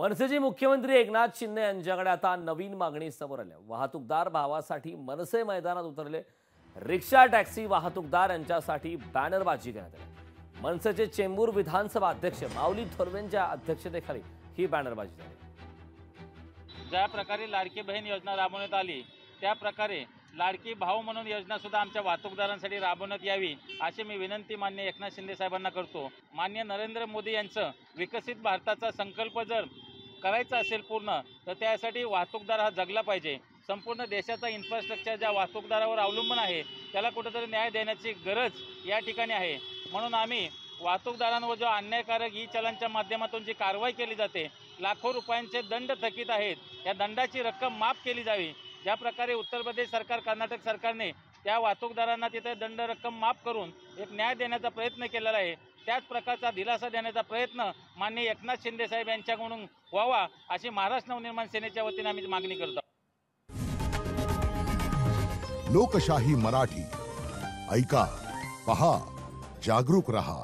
मनसेचे मुख्यमंत्री एकनाथ शिंदे यांच्याकडे आता नवीन मागणी समोर आली आहे। वाहतूकदार भावासाठी मनसे मैदानात उतरले। रिक्षा टॅक्सी वाहतूकदार यांच्यासाठी बॅनरबाजी करण्यात आली। मनसेचे चेंबूर विधानसभा अध्यक्ष माऊली थोरवेंच्या अध्यक्षतेखाली ही बॅनरबाजी झाली। ज्या प्रकारे लाडकी बहीण योजना राबवण्यात आली त्या प्रकारे लाडकी भाऊ म्हणून योजना सुद्धा आमच्या वाहतूकदारांसाठी राबवण्यात यावी अशी मी विनंती माननीय एकनाथ शिंदे साहेबांना करतो। माननीय नरेंद्र मोदी यांचं विकसित भारताचा संकल्प जर करायचा असेल पूर्ण तर त्यासाठी वाहतूकदार हा जगला पाहिजे। संपूर्ण देशाचा इन्फ्रास्ट्रक्चर ज्या वाहतूकदारावर अवलंबून आहे त्याला कुठेतरी न्याय देण्याची गरज या ठिकाणी आहे। म्हणून आम्ही वाहतूकदारांवर जो अन्यायकारक ई चलनच्या माध्यमातून जी कारवाई केली जाते, लाखो रुपयांचे दंड थकीत आहेत, या दंडाची रक्कम माफ केली जावी। ज्या प्रकारे उत्तर प्रदेश सरकार कर्नाटक सरकारने त्या वाहतूकदारांना तिथे दंड रक्कम माफ करून एक न्याय देण्याचा प्रयत्न केलेला आहे, त्याच प्रकारचा दिलासा देण्याचा प्रयत्न माननीय एकनाथ शिंदे साहेब यांच्याकडून व्हावा अशी महाराष्ट्र नवनिर्माण सेनेच्या वतीने आम्ही मागणी करतो। लोकशाही मराठी ऐका, पहा, जागरूक रहा।